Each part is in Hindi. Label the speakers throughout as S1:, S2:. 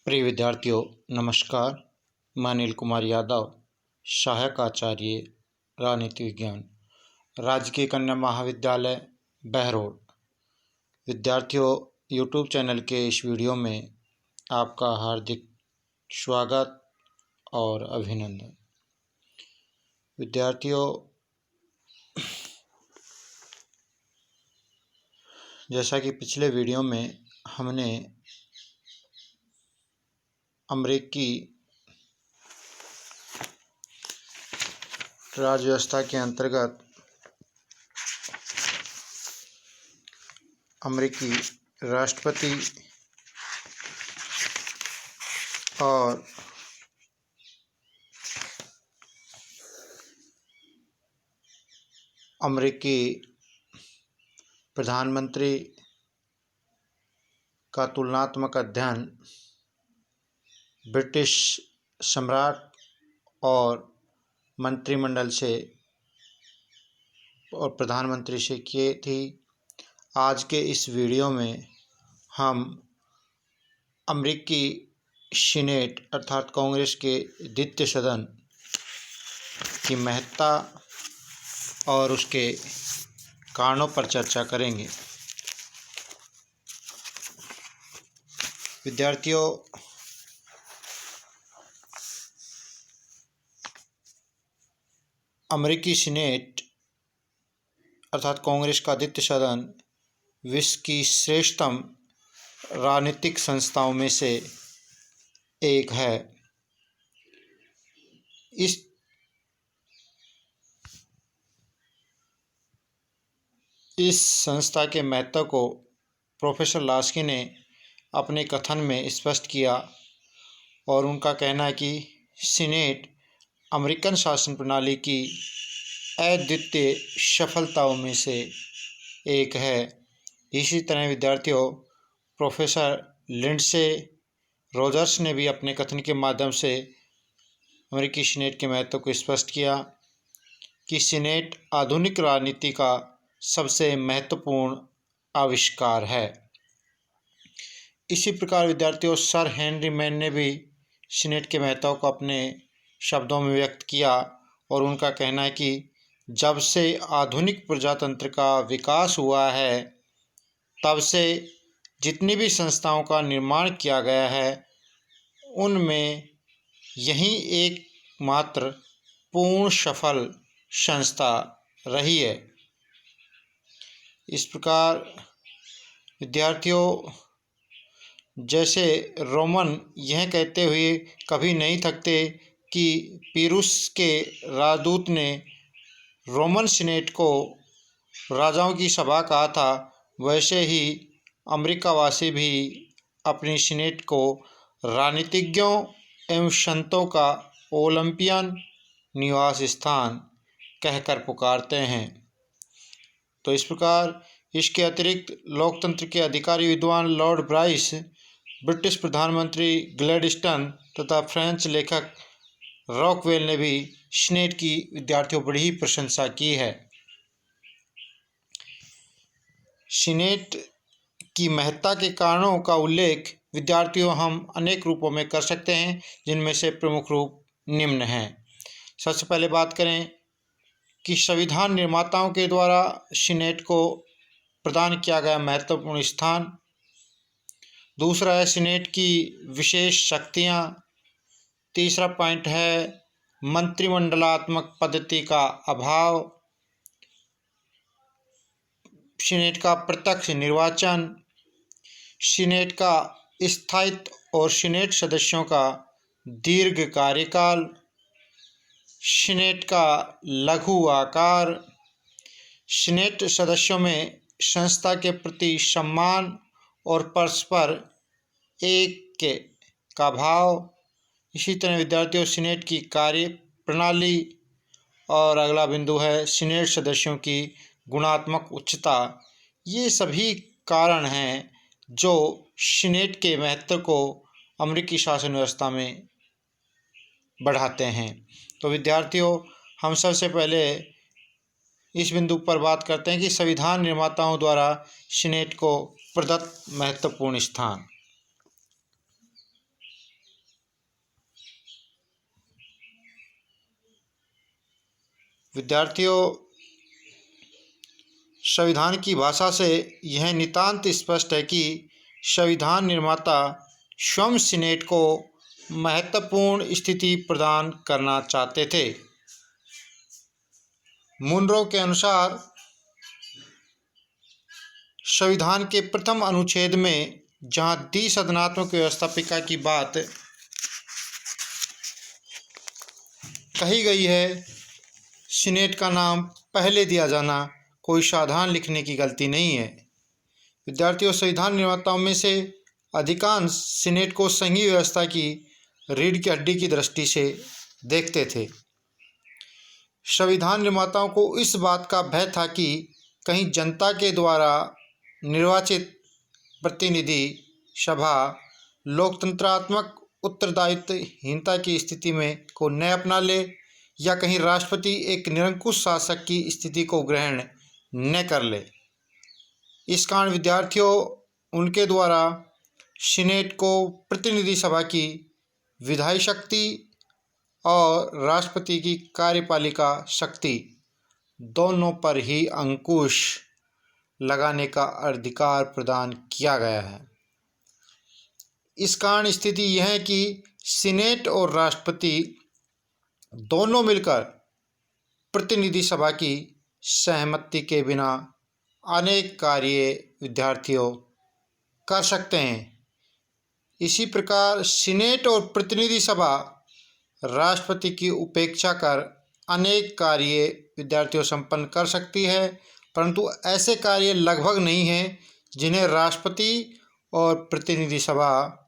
S1: प्रिय विद्यार्थियों, नमस्कार। मैं अनिल कुमार यादव, सहायक आचार्य राजनीति विज्ञान, राजकीय कन्या महाविद्यालय बहरोड। विद्यार्थियों, यूट्यूब चैनल के इस वीडियो में आपका हार्दिक स्वागत और अभिनंदन। विद्यार्थियों, जैसा कि पिछले वीडियो में हमने अमेरिकी राज्य व्यवस्था के अंतर्गत अमेरिकी राष्ट्रपति और अमेरिकी प्रधानमंत्री का तुलनात्मक अध्ययन ब्रिटिश सम्राट और मंत्रिमंडल से और प्रधानमंत्री से किए थी। आज के इस वीडियो में हम अमेरिकी सीनेट अर्थात कांग्रेस के द्वितीय सदन की महत्ता और उसके कारणों पर चर्चा करेंगे। विद्यार्थियों, अमेरिकी सीनेट अर्थात कांग्रेस का द्वितीय सदन विश्व की श्रेष्ठतम राजनीतिक संस्थाओं में से एक है। इस संस्था के महत्व को प्रोफेसर लास्की ने अपने कथन में स्पष्ट किया और उनका कहना है कि सीनेट अमेरिकन शासन प्रणाली की अद्वितीय सफलताओं में से एक है। इसी तरह विद्यार्थियों, प्रोफेसर लिंडसे रोजर्स ने भी अपने कथन के माध्यम से अमेरिकी सीनेट के महत्व को स्पष्ट किया कि सीनेट आधुनिक राजनीति का सबसे महत्वपूर्ण आविष्कार है। इसी प्रकार विद्यार्थियों, सर हेनरी मैन ने भी सीनेट के महत्व को अपने शब्दों में व्यक्त किया और उनका कहना है कि जब से आधुनिक प्रजातंत्र का विकास हुआ है तब से जितनी भी संस्थाओं का निर्माण किया गया है उनमें यही एकमात्र पूर्ण सफल संस्था रही है। इस प्रकार विद्यार्थियों, जैसे रोमन यह कहते हुए कभी नहीं थकते कि पीरूस के राजदूत ने रोमन सीनेट को राजाओं की सभा कहा था, वैसे ही अमेरिकावासी भी अपनी सीनेट को राजनीतिज्ञों एवं संतों का ओलंपियन निवास स्थान कहकर पुकारते हैं। तो इस प्रकार इसके अतिरिक्त लोकतंत्र के अधिकारी विद्वान लॉर्ड ब्राइस, ब्रिटिश प्रधानमंत्री ग्लैडस्टोन तथा फ्रेंच लेखक रॉकवेल ने भी सीनेट की विद्यार्थियों बड़ी ही प्रशंसा की है। सीनेट की महत्ता के कारणों का उल्लेख विद्यार्थियों हम अनेक रूपों में कर सकते हैं, जिनमें से प्रमुख रूप निम्न हैं। सबसे पहले बात करें कि संविधान निर्माताओं के द्वारा सीनेट को प्रदान किया गया महत्वपूर्ण स्थान। दूसरा है सीनेट की विशेष शक्तियाँ। तीसरा पॉइंट है मंत्रिमंडलात्मक पद्धति का अभाव, सीनेट का प्रत्यक्ष निर्वाचन, सीनेट का स्थायित्व और सीनेट सदस्यों का दीर्घ कार्यकाल, सीनेट का लघु आकार, सीनेट सदस्यों में संस्था के प्रति सम्मान और परस्पर ऐक्य का भाव। इसी तरह विद्यार्थियों, सीनेट की कार्य प्रणाली और अगला बिंदु है सीनेट सदस्यों की गुणात्मक उच्चता। ये सभी कारण हैं जो सीनेट के महत्व को अमेरिकी शासन व्यवस्था में बढ़ाते हैं। तो विद्यार्थियों, हम सबसे पहले इस बिंदु पर बात करते हैं कि संविधान निर्माताओं द्वारा सीनेट को प्रदत्त महत्वपूर्ण स्थान। विद्यार्थियों, संविधान की भाषा से यह नितांत स्पष्ट है कि संविधान निर्माता स्वयं सीनेट को महत्वपूर्ण स्थिति प्रदान करना चाहते थे। मुनरो के अनुसार संविधान के प्रथम अनुच्छेद में जहां द्विसदनात्मक व्यवस्थापिका की बात कही गई है, सीनेट का नाम पहले दिया जाना कोई साधारण लिखने की गलती नहीं है। विद्यार्थियों, संविधान निर्माताओं में से अधिकांश सीनेट को संघीय व्यवस्था की रीढ़ की हड्डी की दृष्टि से देखते थे। संविधान निर्माताओं को इस बात का भय था कि कहीं जनता के द्वारा निर्वाचित प्रतिनिधि सभा लोकतंत्रात्मक उत्तरदायित्वहीनता की स्थिति में को न अपना ले, या कहीं राष्ट्रपति एक निरंकुश शासक की स्थिति को ग्रहण न कर ले। इस कारण विद्यार्थियों, उनके द्वारा सीनेट को प्रतिनिधि सभा की विधायी शक्ति और राष्ट्रपति की कार्यपालिका शक्ति दोनों पर ही अंकुश लगाने का अधिकार प्रदान किया गया है। इस कारण स्थिति यह है कि सीनेट और राष्ट्रपति दोनों मिलकर प्रतिनिधि सभा की सहमति के बिना अनेक कार्य विद्यार्थियों कर सकते हैं। इसी प्रकार सीनेट और प्रतिनिधि सभा राष्ट्रपति की उपेक्षा कर अनेक कार्य विद्यार्थियों संपन्न कर सकती है, परंतु ऐसे कार्य लगभग नहीं हैं जिन्हें राष्ट्रपति और प्रतिनिधि सभा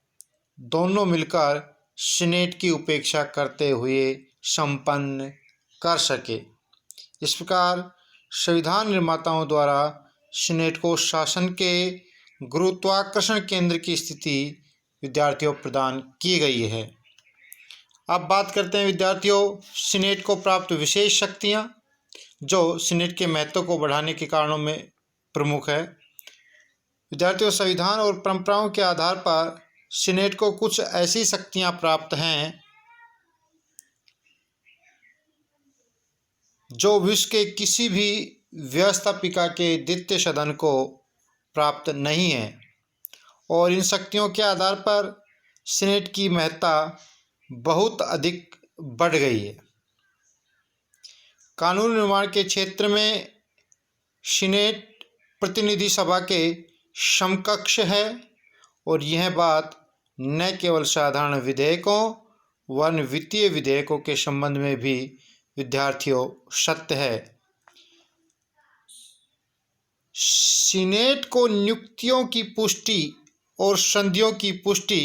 S1: दोनों मिलकर सीनेट की उपेक्षा करते हुए संपन्न कर सके। इस प्रकार संविधान निर्माताओं द्वारा सीनेट को शासन के गुरुत्वाकर्षण केंद्र की स्थिति विद्यार्थियों प्रदान की गई है। अब बात करते हैं विद्यार्थियों सीनेट को प्राप्त विशेष शक्तियां, जो सीनेट के महत्व को बढ़ाने के कारणों में प्रमुख है। विद्यार्थियों, संविधान और परंपराओं के आधार पर सीनेट को कुछ ऐसी शक्तियां प्राप्त हैं जो विश्व के किसी भी व्यवस्थापिका के द्वितीय सदन को प्राप्त नहीं है, और इन शक्तियों के आधार पर सीनेट की महत्ता बहुत अधिक बढ़ गई है। कानून निर्माण के क्षेत्र में सीनेट प्रतिनिधि सभा के समकक्ष है, और यह बात न केवल साधारण विधेयकों वन वित्तीय विधेयकों के संबंध में भी विद्यार्थियों सत्य है। सीनेट को नियुक्तियों की पुष्टि और संधियों की पुष्टि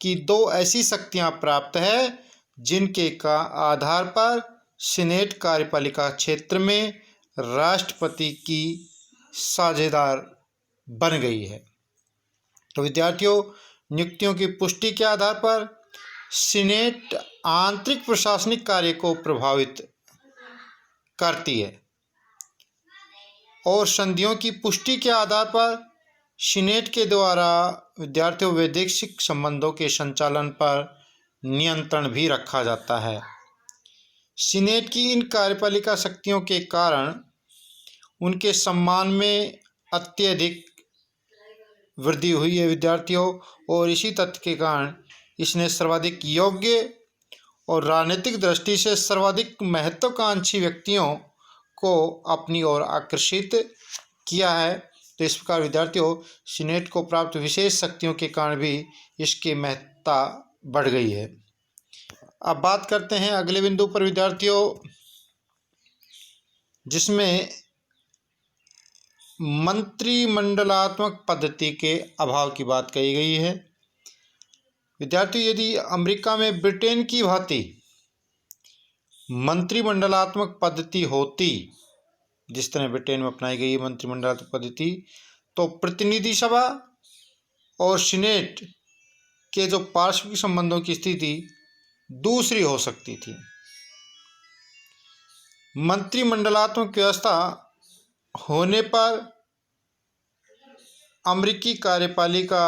S1: की दो ऐसी शक्तियां प्राप्त है जिनके का आधार पर सीनेट कार्यपालिका क्षेत्र में राष्ट्रपति की साझेदार बन गई है। तो विद्यार्थियों, नियुक्तियों की पुष्टि के आधार पर सीनेट आंतरिक प्रशासनिक कार्य को प्रभावित करती है, और संधियों की पुष्टि के आधार पर सीनेट के द्वारा विद्यार्थियों वैदेशिक संबंधों के संचालन पर नियंत्रण भी रखा जाता है। सीनेट की इन कार्यपालिका शक्तियों के कारण उनके सम्मान में अत्यधिक वृद्धि हुई है विद्यार्थियों, और इसी तथ्य के कारण इसने सर्वाधिक योग्य और राजनीतिक दृष्टि से सर्वाधिक महत्वाकांक्षी व्यक्तियों को अपनी ओर आकर्षित किया है। तो इस प्रकार विद्यार्थियों, सीनेट को प्राप्त विशेष शक्तियों के कारण भी इसकी महत्ता बढ़ गई है। अब बात करते हैं अगले बिंदु पर विद्यार्थियों, जिसमें मंत्रिमंडलात्मक पद्धति के अभाव की बात कही गई है। विद्यार्थियों, यदि अमेरिका में ब्रिटेन की भांति मंत्रिमंडलात्मक पद्धति होती, जिस तरह ब्रिटेन में अपनाई गई मंत्रिमंडलात्मक पद्धति, तो प्रतिनिधि सभा और सीनेट के जो पार्श्विक संबंधों की स्थिति दूसरी हो सकती थी। मंत्रिमंडलात्मक व्यवस्था होने पर अमेरिकी कार्यपालिका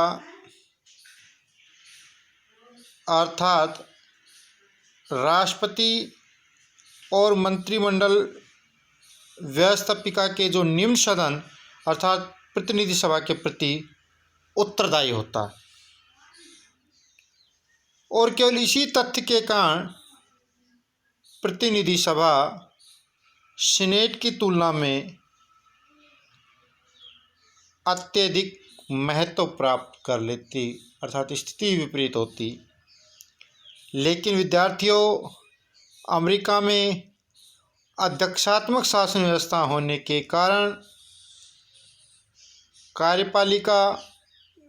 S1: अर्थात राष्ट्रपति और मंत्रिमंडल व्यवस्थापिका के जो निम्न सदन अर्थात प्रतिनिधि सभा के प्रति उत्तरदायी होता है। और केवल इसी तथ्य के कारण प्रतिनिधि सभा सीनेट की तुलना में अत्यधिक महत्व प्राप्त कर लेती अर्थात स्थिति विपरीत होती। लेकिन विद्यार्थियों, अमेरिका में अध्यक्षात्मक शासन व्यवस्था होने के कारण कार्यपालिका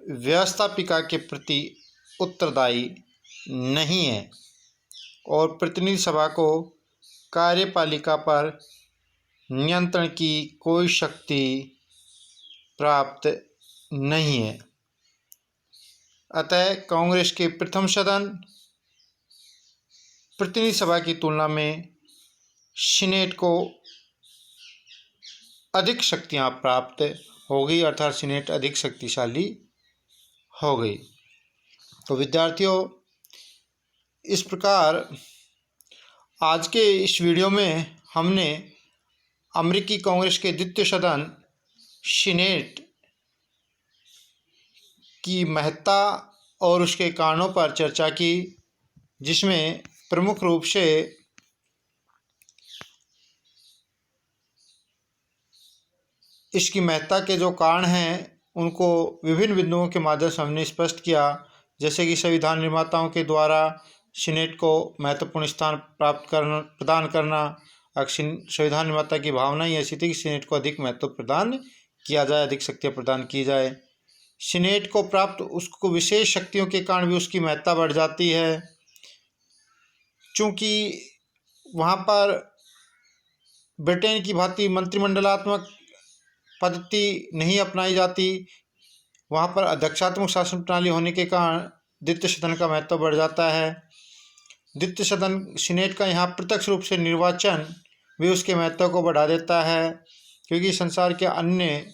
S1: व्यवस्थापिका के प्रति उत्तरदायी नहीं है और प्रतिनिधि सभा को कार्यपालिका पर नियंत्रण की कोई शक्ति प्राप्त नहीं है। अतः कांग्रेस के प्रथम सदन प्रतिनिधि सभा की तुलना में सीनेट को अधिक शक्तियां प्राप्त हो गई अर्थात सीनेट अधिक शक्तिशाली हो गई। तो विद्यार्थियों, इस प्रकार आज के इस वीडियो में हमने अमेरिकी कांग्रेस के द्वितीय सदन सीनेट की महत्ता और उसके कारणों पर चर्चा की, जिसमें प्रमुख रूप से इसकी महत्ता के जो कारण हैं उनको विभिन्न बिंदुओं के माध्यम से हमने स्पष्ट किया। जैसे कि संविधान निर्माताओं के द्वारा सीनेट को महत्वपूर्ण स्थान प्रदान करना, संविधान निर्माता की भावना ही ऐसी थी कि सीनेट को अधिक महत्व प्रदान किया जाए, अधिक शक्तियाँ प्रदान की जाए। सीनेट को प्राप्त उसको विशेष शक्तियों के कारण भी उसकी महत्ता बढ़ जाती है, चूँकि वहाँ पर ब्रिटेन की भांति मंत्रिमंडलात्मक पद्धति नहीं अपनाई जाती। वहाँ पर अध्यक्षात्मक शासन प्रणाली होने के कारण द्वितीय सदन का महत्व बढ़ जाता है। द्वितीय सदन सीनेट का यहाँ प्रत्यक्ष रूप से निर्वाचन भी उसके महत्व को बढ़ा देता है, क्योंकि संसार के अन्य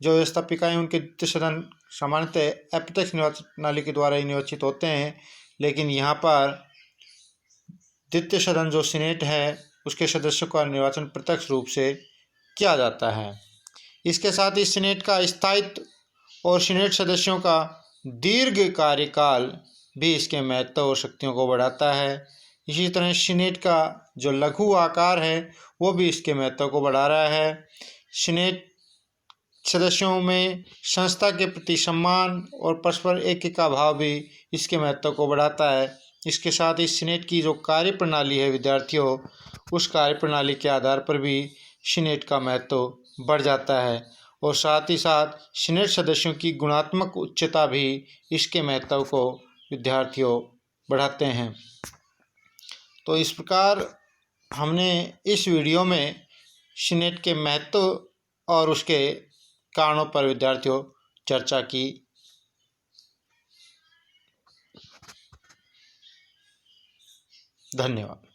S1: जो व्यवस्थापिकाएँ उनके द्वितीय सदन सामान्यतः अप्रत्यक्ष निर्वाचन प्रणाली के द्वारा ही निर्वाचित होते हैं, लेकिन यहाँ पर द्वितीय सदन जो सीनेट है उसके सदस्यों का निर्वाचन प्रत्यक्ष रूप से किया जाता है। इसके साथ ही सीनेट का स्थायित्व और सीनेट सदस्यों का दीर्घ कार्यकाल भी इसके महत्व और शक्तियों को बढ़ाता है। इसी तरह सीनेट का जो लघु आकार है वो भी इसके महत्व को बढ़ा रहा है। सीनेट सदस्यों में संस्था के प्रति सम्मान और परस्पर ऐक्य का भाव भी इसके महत्व को बढ़ाता है। इसके साथ ही सीनेट की जो कार्यप्रणाली है विद्यार्थियों, उस कार्यप्रणाली के आधार पर भी सीनेट का महत्व बढ़ जाता है और साथ ही साथ सीनेट सदस्यों की गुणात्मक उच्चता भी इसके महत्व को विद्यार्थियों बढ़ाते हैं। तो इस प्रकार हमने इस वीडियो में सीनेट के महत्व और उसके कारणों पर विद्यार्थियों चर्चा की। धन्यवाद।